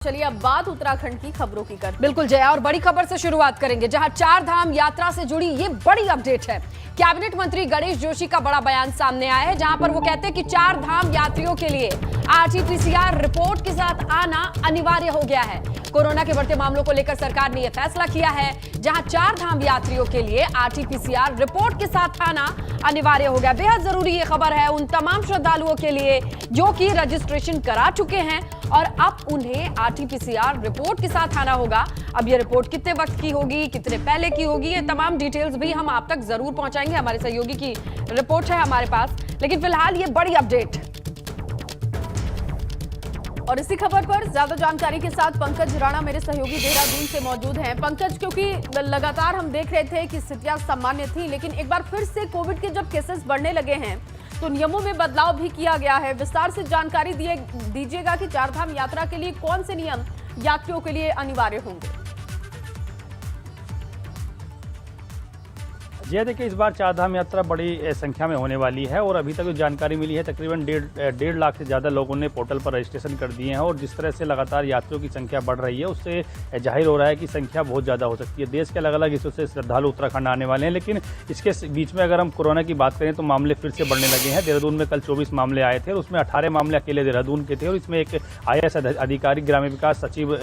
चलिए अब बात उत्तराखंड की खबरों की करते हैं। बिल्कुल जया, और बड़ी खबर से शुरुआत करेंगे जहां चार धाम यात्रा से जुड़ी ये बड़ी अपडेट है। कैबिनेट मंत्री गणेश जोशी का बड़ा बयान सामने आया है जहां पर वो कहते हैं कि चार धाम यात्रियों के लिए आरटीपीसीआर रिपोर्ट के साथ आना अनिवार्य हो गया है। कोरोना के बढ़ते मामलों को लेकर सरकार ने यह फैसला किया है जहां चार धाम यात्रियों के लिए आरटीपीसीआर रिपोर्ट के साथ आना अनिवार्य हो गया। बेहद जरूरी ये खबर है उन तमाम श्रद्धालुओं के लिए जो कि रजिस्ट्रेशन करा चुके हैं और अब उन्हें आरटीपीसीआर रिपोर्ट के साथ आना होगा। अब ये रिपोर्ट कितने वक्त की होगी, कितने पहले की होगी, ये तमाम डिटेल्स भी हम आप तक जरूर पहुंचाएंगे। हमारे सहयोगी की रिपोर्ट है हमारे पास, लेकिन फिलहाल ये बड़ी अपडेट। और इसी खबर पर ज्यादा जानकारी के साथ पंकज राणा मेरे सहयोगी देहरादून से मौजूद हैं। पंकज, क्योंकि लगातार हम देख रहे थे कि स्थितियां सामान्य थी, लेकिन एक बार फिर से कोविड के जब केसेस बढ़ने लगे हैं तो नियमों में बदलाव भी किया गया है। विस्तार से जानकारी दीजिएगा कि चारधाम यात्रा के लिए कौन से नियम यात्रियों के लिए अनिवार्य होंगे। ये देखिए, इस बार चारधाम यात्रा बड़ी संख्या में होने वाली है और अभी तक जो जानकारी मिली है तकरीबन डेढ़ लाख से ज़्यादा लोगों ने पोर्टल पर रजिस्ट्रेशन कर दिए हैं। और जिस तरह से लगातार यात्रियों की संख्या बढ़ रही है उससे जाहिर हो रहा है कि संख्या बहुत ज़्यादा हो सकती है। देश के अलग अलग हिस्सों से श्रद्धालु उत्तराखंड आने वाले हैं, लेकिन इसके बीच में अगर हम कोरोना की बात करें तो मामले फिर से बढ़ने लगे हैं। देहरादून में कल 24 मामले आए थे और उसमें 18 मामले अकेले देहरादून के थे और इसमें एक IAS अधिकारी ग्रामीण विकास सचिव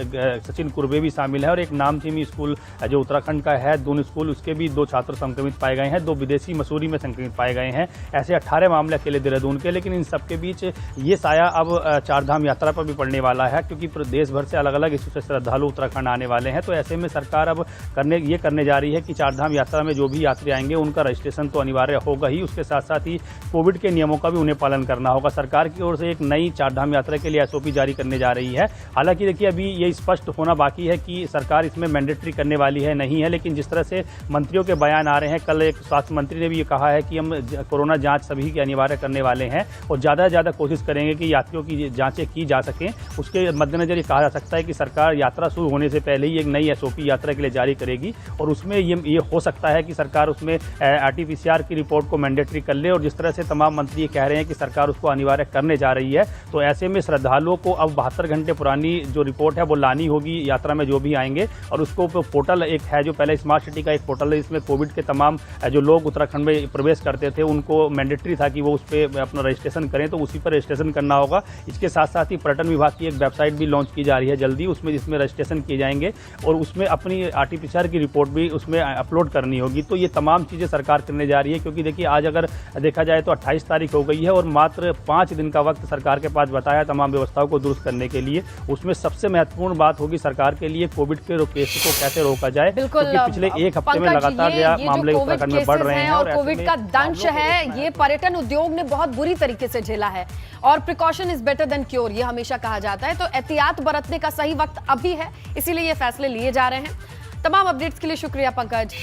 सचिन कुर्बे भी शामिल है और एक नामचीनी स्कूल जो उत्तराखंड का है दून स्कूल, उसके भी 2 छात्र संक्रमित पाए गए हैं। 2 विदेशी मसूरी में संक्रमित पाए गए हैं। ऐसे 18 मामले अकेले देहरादून के, लेकिन इन सबके बीच ये साया अब चारधाम यात्रा पर भी पड़ने वाला है क्योंकि देश भर से अलग अलग हिस्सों से श्रद्धालु उत्तराखंड आने वाले हैं। तो ऐसे में सरकार अब करने जा रही है कि चारधाम यात्रा में जो भी यात्री आएंगे उनका रजिस्ट्रेशन तो अनिवार्य होगा ही, उसके साथ साथ ही कोविड के नियमों का भी उन्हें पालन करना होगा। सरकार की ओर से एक नई चारधाम यात्रा के लिए SOP जारी करने जा रही है। हालांकि देखिए अभी ये स्पष्ट होना बाकी है कि सरकार इसमें मैंडेटरी करने वाली है नहीं है, लेकिन जिस तरह से मंत्रियों के बयान आ रहे हैं, कल एक स्वास्थ्य मंत्री ने भी ये कहा है कि हम कोरोना जांच सभी की अनिवार्य करने वाले हैं और ज़्यादा से ज़्यादा कोशिश करेंगे कि यात्रियों की जांचें की जा सकें। उसके मद्देनजर ये कहा जा सकता है कि सरकार यात्रा शुरू होने से पहले ही एक नई SOP यात्रा के लिए जारी करेगी और उसमें ये हो सकता है कि सरकार उसमें RT-PCR की रिपोर्ट को मैंडेटरी कर ले। और जिस तरह से तमाम मंत्री ये कह रहे हैं कि सरकार उसको अनिवार्य करने जा रही है, तो ऐसे में श्रद्धालुओं को अब 72 घंटे पुरानी जो रिपोर्ट है वो लानी होगी यात्रा में जो भी आएंगे। और उसको पोर्टल एक है जो पहले स्मार्ट सिटी का एक पोर्टल है, इसमें कोविड के तमाम जो लोग उत्तराखंड में प्रवेश करते थे उनको मैंडेटरी था कि वो उस पर अपना रजिस्ट्रेशन करें, तो उसी पर रजिस्ट्रेशन करना होगा। इसके साथ साथ ही पर्यटन विभाग की एक वेबसाइट भी लॉन्च की जा रही है जल्दी, उसमें जिसमें रजिस्ट्रेशन किए जाएंगे और उसमें अपनी RT-PCR की रिपोर्ट भी उसमें अपलोड करनी होगी। तो ये तमाम चीज़ें सरकार करने जा रही है क्योंकि देखिए आज अगर देखा जाए तो 28 तारीख हो गई है और मात्र 5 दिन का वक्त सरकार के पास बताया तमाम व्यवस्थाओं को दुरुस्त करने के लिए। उसमें सबसे महत्वपूर्ण बात होगी सरकार के लिए कोविड के केस को कैसे रोका जाए, क्योंकि पिछले एक हफ्ते में लगातार मामले उत्तराखंड में बढ़ रहे हैं और कोविड का दंश है ये पर्यटन उद्योग ने बहुत बुरी तरीके से झेला है और precaution is better than cure, ये हमेशा कहा जाता है। तो एहतियात बरतने का सही वक्त अभी है, इसीलिए ये फैसले लिए जा रहे हैं। तमाम अपडेट्स के लिए शुक्रिया पंकज।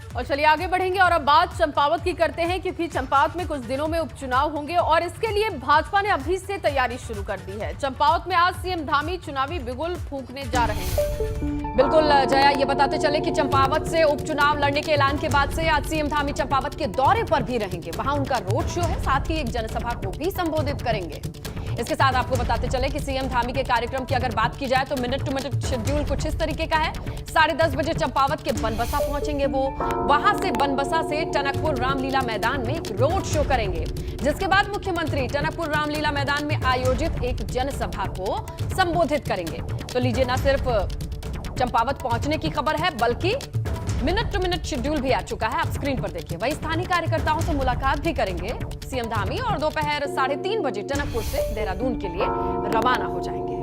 और चलिए आगे बढ़ेंगे और अब बात चंपावत की करते हैं क्योंकि चंपावत में कुछ दिनों में उपचुनाव होंगे और इसके लिए भाजपा ने अभी से तैयारी शुरू कर दी है। चंपावत में आज CM धामी चुनावी बिगुल फूंकने जा रहे हैं। बिल्कुल जया, ये बताते चले कि चंपावत से उपचुनाव लड़ने के ऐलान के बाद से आज CM धामी चंपावत के दौरे पर भी रहेंगे। वहां उनका रोड शो है, साथ ही एक जनसभा को भी संबोधित करेंगे। इसके साथ आपको बताते चले कि CM धामी के कार्यक्रम की अगर बात की जाए तो मिनट टू मिनट शेड्यूल कुछ इस तरीके का है। 10:30 बजे चंपावत के बनबसा पहुंचेंगे वो, वहां से बनबसा से टनकपुर रामलीला मैदान में एक रोड शो करेंगे, जिसके बाद मुख्यमंत्री टनकपुर रामलीला मैदान में आयोजित एक जनसभा को संबोधित करेंगे। तो लीजिए, न सिर्फ चंपावत पहुंचने की खबर है बल्कि मिनट टू मिनट शेड्यूल भी आ चुका है, आप स्क्रीन पर देखिए। वही स्थानीय कार्यकर्ताओं से मुलाकात भी करेंगे CM धामी और दोपहर 3:30 बजे टनकपुर से देहरादून के लिए रवाना हो जाएंगे।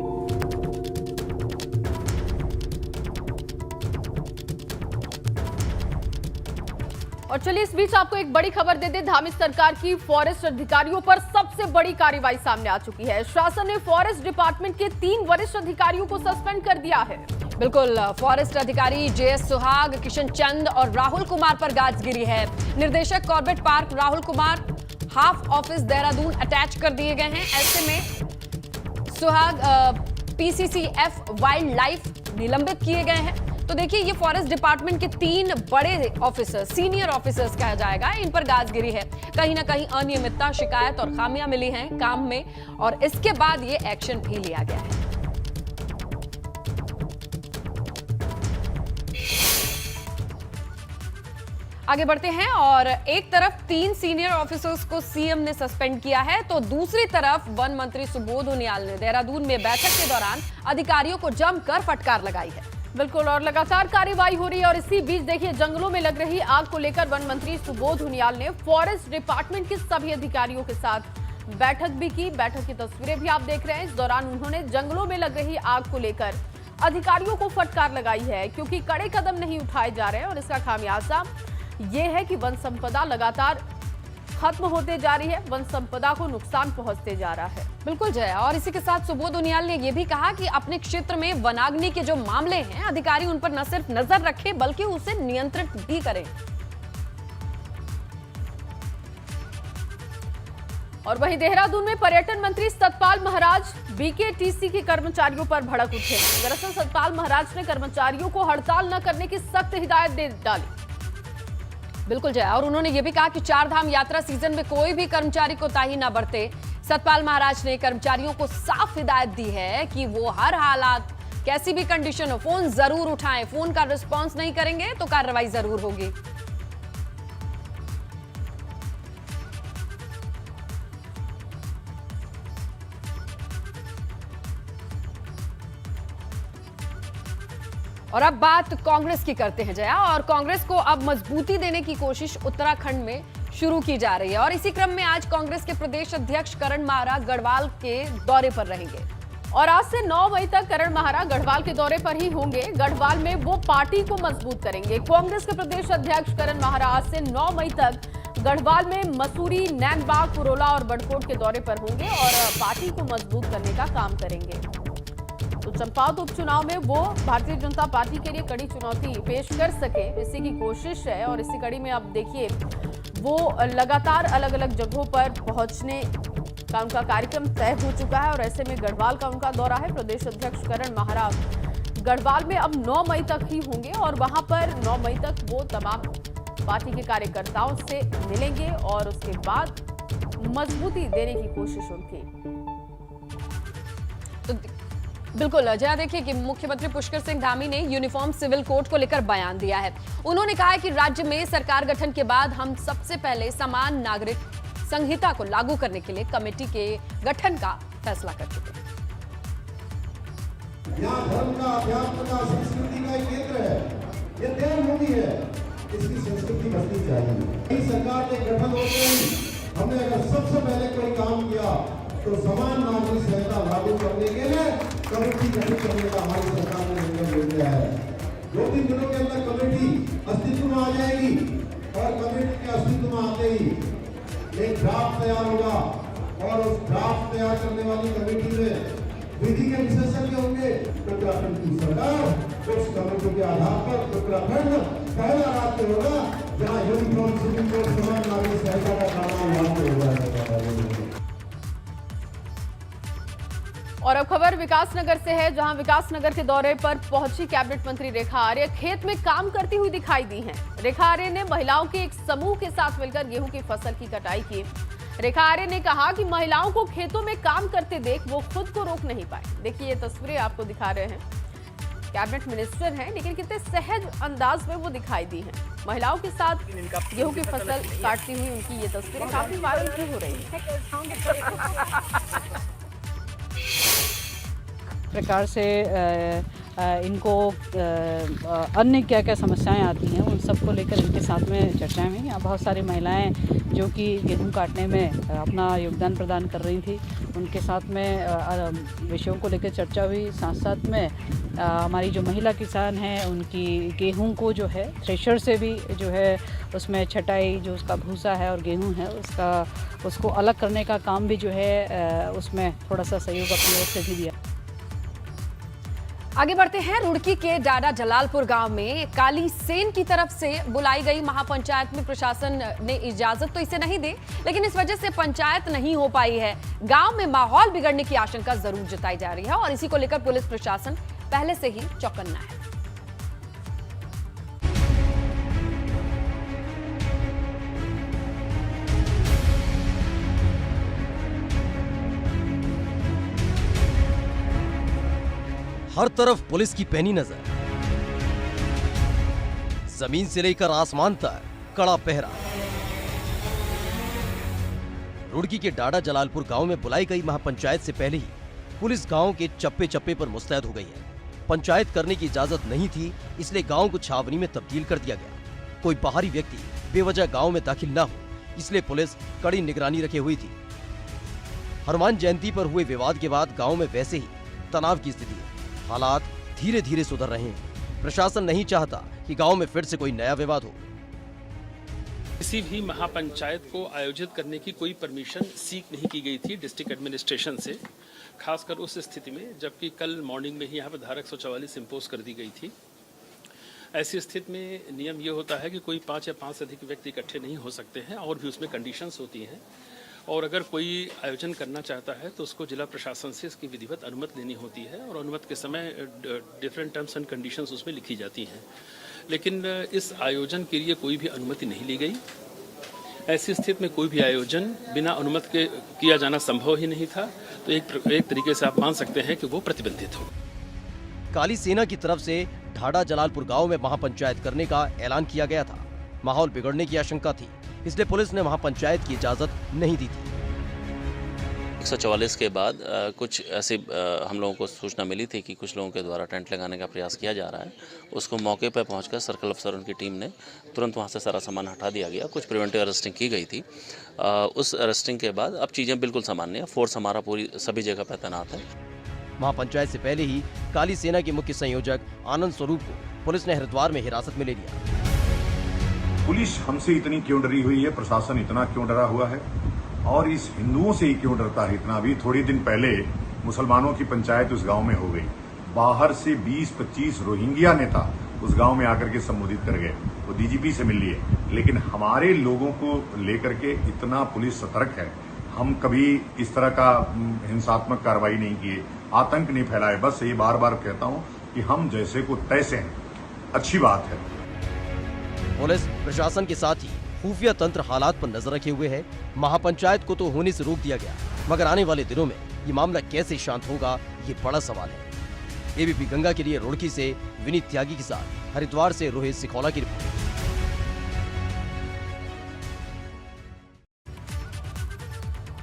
और चलिए इस बीच आपको एक बड़ी खबर दे दे, धामी सरकार की फॉरेस्ट अधिकारियों पर सबसे बड़ी कार्रवाई सामने आ चुकी है। शासन ने फॉरेस्ट डिपार्टमेंट के 3 वरिष्ठ अधिकारियों को सस्पेंड कर दिया है। बिल्कुल, फॉरेस्ट अधिकारी JS सुहाग, किशन चंद और राहुल कुमार पर गाज गिरी है। निर्देशक Corbett park Rahul Kumar half office Dehradun attach कर दिए गए हैं। ऐसे में सुहाग PCCF वाइल्ड लाइफ निलंबित किए गए हैं। तो देखिए, ये फॉरेस्ट डिपार्टमेंट के 3 बड़े ऑफिसर्स, सीनियर ऑफिसर्स कहा जाएगा, इन पर गाजगिरी है। कहीं ना कहीं अनियमितता, शिकायत और खामियां मिली हैं काम में, और इसके बाद ये एक्शन भी लिया गया है। आगे बढ़ते हैं, और एक तरफ 3 सीनियर ऑफिसर्स को सीएम ने सस्पेंड किया है, तो दूसरी तरफ वन मंत्री सुबोध उनियाल ने देहरादून में बैठक के दौरान अधिकारियों को जमकर फटकार लगाई है। बिल्कुल, और लगातार कार्रवाई हो रही है। और इसी बीच देखिए, जंगलों में लग रही आग को लेकर वन मंत्री सुबोध उनियाल ने फॉरेस्ट डिपार्टमेंट के सभी अधिकारियों के साथ बैठक भी की। बैठक की तस्वीरें भी आप देख रहे हैं। इस दौरान उन्होंने जंगलों में लग रही आग को लेकर अधिकारियों को फटकार लगाई है, क्योंकि कड़े कदम नहीं उठाए जा रहे हैं। और इसका खामियाजा ये है कि वन संपदा लगातार खत्म होते जा रही है, वन संपदा को नुकसान पहुंचते जा रहा है। बिल्कुल जय, और इसी के साथ सुबोध उनियाल ने यह भी कहा कि अपने क्षेत्र में वनाग्नि के जो मामले हैं, अधिकारी उन पर न सिर्फ नजर रखें बल्कि उसे नियंत्रित भी करें। और वहीं देहरादून में पर्यटन मंत्री सतपाल महाराज बीकेटीसी के कर्मचारियों पर भड़क उठे। दरअसल सतपाल महाराज ने कर्मचारियों को हड़ताल न करने की सख्त हिदायत दे डाली। बिल्कुल जय, और उन्होंने ये भी कहा कि 4 धाम यात्रा सीजन में कोई भी कर्मचारी कोताही ना बरते। सतपाल महाराज ने कर्मचारियों को साफ हिदायत दी है कि वो हर हालात, कैसी भी कंडीशन हो, फोन जरूर उठाएं। फोन का रिस्पांस नहीं करेंगे तो कार्रवाई जरूर होगी। और अब बात कांग्रेस की करते हैं जया, और कांग्रेस को अब मजबूती देने की कोशिश उत्तराखंड में शुरू की जा रही है। और इसी क्रम में आज कांग्रेस के प्रदेश अध्यक्ष करण माहरा गढ़वाल के दौरे पर रहेंगे। और आज से 9 मई तक करण माहरा गढ़वाल के दौरे पर ही होंगे। गढ़वाल में वो पार्टी को मजबूत करेंगे। कांग्रेस के प्रदेश अध्यक्ष करण माहरा आज से 9 मई तक गढ़वाल में मसूरी, नैनबाग, पुरोला और बड़कोट के दौरे पर होंगे और पार्टी को मजबूत करने का काम करेंगे। तो चंपावत उपचुनाव में वो भारतीय जनता पार्टी के लिए कड़ी चुनौती पेश कर सके, इसी की कोशिश है। और इसी कड़ी में अब देखिए, वो लगातार अलग अलग जगहों पर पहुंचने का उनका कार्यक्रम तय हो चुका है। और ऐसे में गढ़वाल का उनका दौरा है। प्रदेश अध्यक्ष करण माहरा गढ़वाल में अब 9 मई तक ही होंगे और वहां पर 9 मई तक वो तमाम पार्टी के कार्यकर्ताओं से मिलेंगे और उसके बाद मजबूती देने की कोशिश उनकी। तो बिल्कुल जया, देखिए कि मुख्यमंत्री पुष्कर सिंह धामी ने यूनिफॉर्म सिविल कोड को लेकर बयान दिया है। उन्होंने कहा है कि राज्य में सरकार गठन के बाद हम सबसे पहले समान नागरिक संहिता को लागू करने के लिए कमेटी के गठन का फैसला कर चुके हैं। यहाँ धर्म का, अध्यात्म का, संस्कृति का एक केंद्र है, ये देवभूमि है, इसकी संस्कृति बचनी चाहिए। इस सरकार के गठन होते ही हमने अगर सबसे पहले कोई काम किया तो समान नागरिक संहिता लागू करने के लिए कमेटी गठित करने का हमारी सरकार ने निर्णय ले लिया है। 2-3 दिनों के अंदर कमेटी अस्तित्व में आ जाएगी और कमेटी के अस्तित्व में आते ही एक ड्राफ्ट तैयार होगा और उस ड्राफ्ट तैयार करने वाली कमेटी में विधि के विशेषज्ञ होंगे। उत्तराखंड की सरकार उस कमेटी के आधार पर उत्तराखंड पहला राज्य होगा जहां यूनिफॉर्म सिविल कोड समान नागरिक संहिता का कानून लागू होगा। और अब खबर विकासनगर से है, जहां विकासनगर के दौरे पर पहुंची कैबिनेट मंत्री रेखा आर्य खेत में काम करती हुई दिखाई दी हैं। रेखा आर्य ने महिलाओं के एक समूह के साथ मिलकर गेहूं की फसल की कटाई की। रेखा आर्य ने कहा कि महिलाओं को खेतों में काम करते देख वो खुद को रोक नहीं पाए। देखिए, ये तस्वीरें आपको दिखा रहे हैं। कैबिनेट मिनिस्टर हैं, लेकिन कितने सहज अंदाज में वो दिखाई दी हैं। महिलाओं के साथ गेहूं की फसल काटती हुई उनकी ये तस्वीरें काफी वायरल भी हो रही है। प्रकार से इनको अन्य क्या क्या समस्याएं आती हैं उन सब को लेकर इनके साथ में चर्चाएं हुई। यहाँ बहुत सारी महिलाएं जो कि गेहूं काटने में अपना योगदान प्रदान कर रही थी, उनके साथ में विषयों को लेकर चर्चा हुई। साथ साथ में हमारी जो महिला किसान हैं उनकी गेहूं को जो है थ्रेशर से भी जो है उसमें छटाई, जो उसका भूसा है और गेहूं है उसको अलग करने का काम भी जो है उसमें थोड़ा सा सहयोग अपनी ओर से भी दिया। आगे बढ़ते हैं। रुड़की के डाडा जलालपुर गांव में काली सेन की तरफ से बुलाई गई महापंचायत में प्रशासन ने इजाजत तो इसे नहीं दी, लेकिन इस वजह से पंचायत नहीं हो पाई है। गांव में माहौल बिगड़ने की आशंका जरूर जताई जा रही है और इसी को लेकर पुलिस प्रशासन पहले से ही चौकन्ना है। हर तरफ पुलिस की पैनी नजर, जमीन से लेकर आसमान तक कड़ा पहरा। रुड़की के डाडा जलालपुर गांव में बुलाई गई महापंचायत से पहले ही पुलिस गांव के चप्पे चप्पे पर मुस्तैद हो गई है। पंचायत करने की इजाजत नहीं थी, इसलिए गांव को छावनी में तब्दील कर दिया गया। कोई बाहरी व्यक्ति बेवजह गांव में दाखिल न हो, इसलिए पुलिस कड़ी निगरानी रखे हुई थी। हनुमान जयंती पर हुए विवाद के बाद गांव में वैसे ही तनाव की स्थिति है। हालात धीरे धीरे सुधर रहे हैं। प्रशासन नहीं चाहता कि गांव में फिर से कोई नया विवाद हो। किसी भी महापंचायत को आयोजित करने की कोई परमिशन सीक नहीं की गई थी डिस्ट्रिक्ट एडमिनिस्ट्रेशन से, खासकर उस स्थिति में जबकि कल मॉर्निंग में ही यहाँ पर धारा 144 इम्पोज कर दी गई थी। ऐसी स्थिति में नियम ये होता है कि कोई 5 या 5 से अधिक व्यक्ति इकट्ठे नहीं हो सकते हैं और भी उसमें कंडीशंस होती हैं, और अगर कोई आयोजन करना चाहता है तो उसको जिला प्रशासन से इसकी विधिवत अनुमति लेनी होती है और अनुमति के समय डिफरेंट टर्म्स एंड कंडीशंस उसमें लिखी जाती हैं। लेकिन इस आयोजन के लिए कोई भी अनुमति नहीं ली गई। ऐसी स्थिति में कोई भी आयोजन बिना अनुमति के किया जाना संभव ही नहीं था, तो एक तरीके से आप मान सकते हैं कि वो प्रतिबंधित हो। काली सेना की तरफ से ढाडा जलालपुर गांव में महापंचायत करने का ऐलान किया गया था। माहौल बिगड़ने की आशंका थी, इसलिए पुलिस ने महापंचायत की इजाजत नहीं दी थी। 144 के बाद कुछ ऐसी हम लोगों को सूचना मिली थी कि कुछ लोगों के द्वारा टेंट लगाने का प्रयास किया जा रहा है। उसको मौके पर पहुंचकर सर्कल अफसर उनकी टीम ने तुरंत वहां से सारा सामान हटा दिया गया। कुछ प्रिवेंटिव अरेस्टिंग की गई थी। उस अरेस्टिंग के बाद अब चीज़ें बिल्कुल सामान्य है। फोर्स हमारा पूरी सभी जगह पर तैनात है। महापंचायत से पहले ही काली सेना के मुख्य संयोजक आनंद स्वरूप को पुलिस ने हरिद्वार में हिरासत में ले लिया। पुलिस हमसे इतनी क्यों डरी हुई है, प्रशासन इतना क्यों डरा हुआ है, और इस हिंदुओं से ही क्यों डरता है इतना? भी थोड़ी दिन पहले मुसलमानों की पंचायत उस गांव में हो गई। बाहर से 20-25 रोहिंग्या नेता उस गांव में आकर के संबोधित कर गए, वो डीजीपी से मिल लिए। लेकिन हमारे लोगों को लेकर के इतना पुलिस सतर्क है। हम कभी इस तरह का हिंसात्मक कार्रवाई नहीं किए, आतंक नहीं फैलाए। बस ये बार बार कहता हूं कि हम जैसे को तैसे हैं। अच्छी बात है। पुलिस प्रशासन के साथ ही खुफिया तंत्र हालात पर नजर रखे हुए है। महापंचायत को तो होने से रोक दिया गया, मगर आने वाले दिनों में ये मामला कैसे शांत होगा, ये बड़ा सवाल है। एबीपी गंगा के लिए रुड़की से विनीत त्यागी के साथ हरिद्वार से रोहित सिखौला की रिपोर्ट।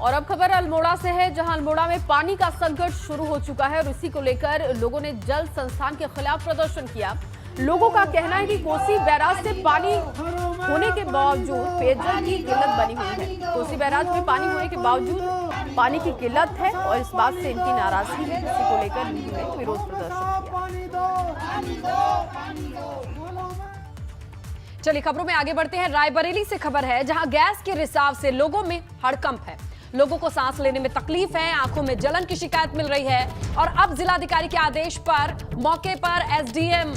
और अब खबर अल्मोड़ा से है, जहां अल्मोड़ा में पानी का संकट शुरू हो चुका है और इसी को लेकर लोगों ने जल संस्थान के खिलाफ प्रदर्शन किया। लोगों का कहना है कि कोसी बैराज से पानी होने के बावजूद पेयजल की किल्लत बनी हुई है। कोसी बैराज में पानी होने के बावजूद पानी की किल्लत है और इस बात से इनकी नाराजगी है। इसी को लेकर उन्होंने विरोध प्रदर्शन किया। चलिए खबरों में आगे बढ़ते हैं। रायबरेली से खबर है, जहां गैस के रिसाव से लोगों में हड़कंप है। लोगों को सांस लेने में तकलीफ है, आंखों में जलन की शिकायत मिल रही है। और अब जिलाधिकारी के आदेश पर मौके पर एसडीएम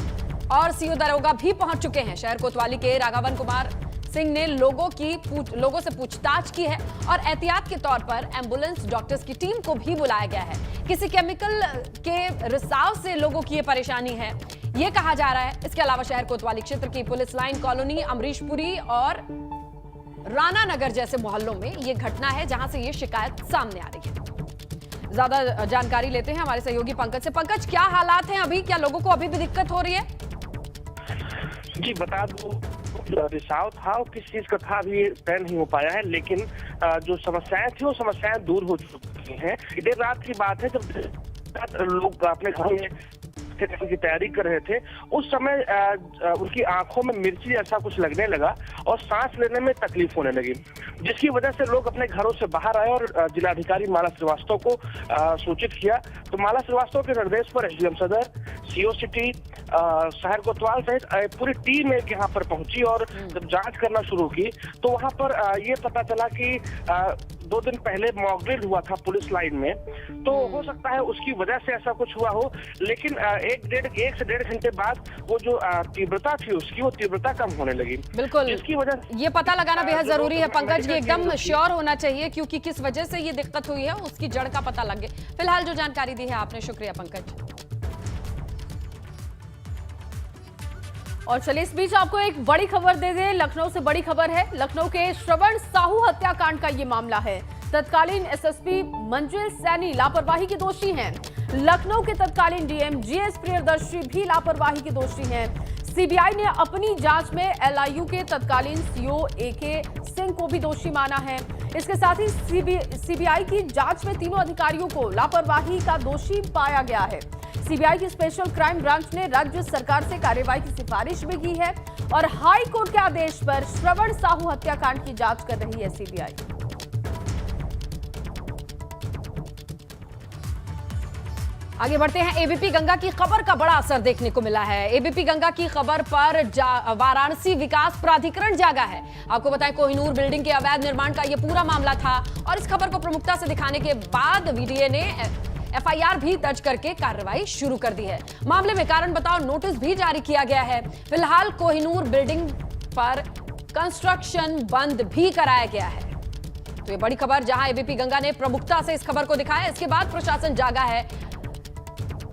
और सीओ दरोगा भी पहुंच चुके हैं। शहर कोतवाली के राघवन कुमार सिंह ने लोगों से पूछताछ की है और एहतियात के तौर पर एम्बुलेंस डॉक्टर्स की टीम को भी बुलाया गया है। किसी केमिकल के रिसाव से लोगों की ये परेशानी है, ये कहा जा रहा है। इसके अलावा शहर कोतवाली क्षेत्र की पुलिस लाइन कॉलोनी, अमरीशपुरी और राणा नगर जैसे मोहल्लों में ये घटना है, जहां से ये शिकायत सामने आ रही है। ज्यादा जानकारी लेते हैं हमारे सहयोगी पंकज से। पंकज, क्या हालात हैं अभी? क्या लोगों को अभी भी दिक्कत हो रही है? जी बता दूं, रिसाव था और किस चीज का था अभी तय नहीं हो पाया है, लेकिन जो समस्याएं थी वो समस्याएं दूर हो चुकी हैं। देर रात की बात है जब लोग अपने घरों में की तैयारी कर रहे थे, उस समय उनकी आंखों में मिर्ची ऐसा कुछ लगने लगा और सांस लेने में तकलीफ होने लगी, जिसकी वजह से लोग अपने घरों से बाहर आए और जिलाधिकारी माला श्रीवास्तव को सूचित किया। तो माला श्रीवास्तव के निर्देश पर एसडीएम सदर, सीओ सिटी, शहर कोतवाल सहित पूरी टीम एक यहाँ पर पहुंची और जब जांच करना शुरू की तो वहां पर ये पता चला कि 2 दिन पहले मॉकड्रिल हुआ था पुलिस लाइन में, तो हो सकता है उसकी वजह से ऐसा कुछ हुआ हो। लेकिन 1 से 1.5 घंटे बाद वो जो तीव्रता थी उसकी, वो तीव्रता कम होने लगी। बिल्कुल, इसकी वजह ये पता लगाना बेहद जरूरी है पंकज, ये एकदम श्योर होना चाहिए क्योंकि किस वजह से ये दिक्कत हुई है उसकी जड़ का पता लगे। फिलहाल जो जानकारी दी है आपने, शुक्रिया पंकज। और चलिए इस बीच आपको एक बड़ी खबर दे दें। लखनऊ से बड़ी खबर है। लखनऊ के श्रवण साहू हत्याकांड का ये मामला है। तत्कालीन एसएसपी मंजिल सैनी लापरवाही के दोषी हैं। लखनऊ के तत्कालीन डीएम जीएस प्रियदर्शी भी लापरवाही के दोषी हैं। सीबीआई ने अपनी जांच में एलआईयू के तत्कालीन सीओ एके सिंह को भी दोषी माना है। इसके साथ ही सीबीआई की जांच में तीनों अधिकारियों को लापरवाही का दोषी पाया गया है। सीबीआई की स्पेशल क्राइम ब्रांच ने राज्य सरकार से कार्रवाई की सिफारिश भी की है और हाई कोर्ट के आदेश पर श्रवण साहू हत्याकांड की जांच कर रही है सीबीआई। आगे बढ़ते हैं। एबीपी गंगा की खबर का बड़ा असर देखने को मिला है। एबीपी गंगा की खबर पर वाराणसी विकास प्राधिकरण जागा है। आपको बताएं, कोहिनूर बिल्डिंग के अवैध निर्माण का यह पूरा मामला था और इस खबर को प्रमुखता से दिखाने के बाद वीडीए ने एफआईआर भी दर्ज करके कार्रवाई शुरू कर दी है। मामले में कारण बताओ नोटिस भी जारी किया गया है। फिलहाल कोहिनूर बिल्डिंग पर कंस्ट्रक्शन बंद भी कराया गया है। तो ये बड़ी खबर, जहां एबीपी गंगा ने प्रमुखता से इस खबर को दिखाया, इसके बाद प्रशासन जागा है।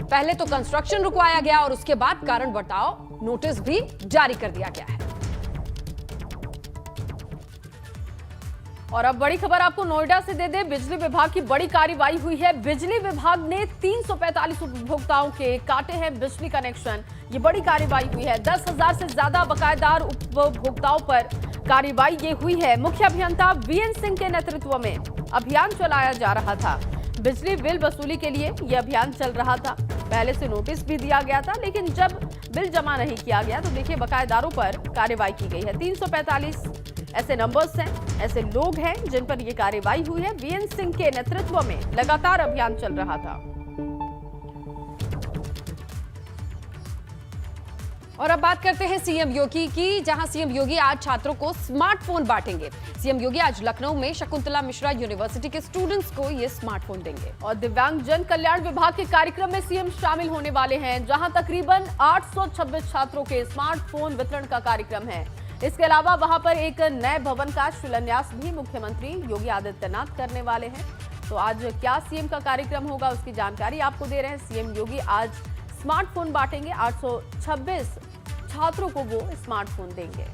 पहले तो कंस्ट्रक्शन रुकवाया गया और उसके बाद कारण बताओ नोटिस भी जारी कर दिया गया है। और अब बड़ी खबर आपको नोएडा से दे दे। बिजली विभाग की बड़ी कार्रवाई हुई है। बिजली विभाग ने 345 उपभोक्ताओं के काटे हैं बिजली कनेक्शन। ये बड़ी कार्रवाई हुई है। 10,000 से ज्यादा बकायेदार उपभोक्ताओं पर कार्रवाई ये हुई है। मुख्य अभियंता वीएन सिंह के नेतृत्व में अभियान चलाया जा रहा था। बिजली बिल वसूली के लिए यह अभियान चल रहा था। पहले से नोटिस भी दिया गया था, लेकिन जब बिल जमा नहीं किया गया तो देखिए बकायेदारों पर कार्रवाई की गई है। 345 ऐसे नंबर्स हैं, ऐसे लोग हैं जिन पर यह कार्रवाई हुई है। वीएन सिंह के नेतृत्व में लगातार अभियान चल रहा था। और अब बात करते हैं सीएम योगी की, जहां सीएम योगी आज छात्रों को स्मार्टफोन बांटेंगे। सीएम योगी आज लखनऊ में शकुंतला मिश्रा यूनिवर्सिटी के स्टूडेंट्स को ये स्मार्टफोन देंगे। और दिव्यांग जन कल्याण विभाग के कार्यक्रम में सीएम शामिल होने वाले हैं, जहां तकरीबन 826 छात्रों के स्मार्टफोन वितरण का कार्यक्रम है। इसके अलावा वहां पर एक नए भवन का शिलान्यास भी मुख्यमंत्री योगी आदित्यनाथ करने वाले हैं। तो आज क्या सीएम का कार्यक्रम होगा, उसकी जानकारी आपको दे रहे हैं। सीएम योगी आज स्मार्टफोन बांटेंगे। 826 छात्रों को वो स्मार्टफोन देंगे।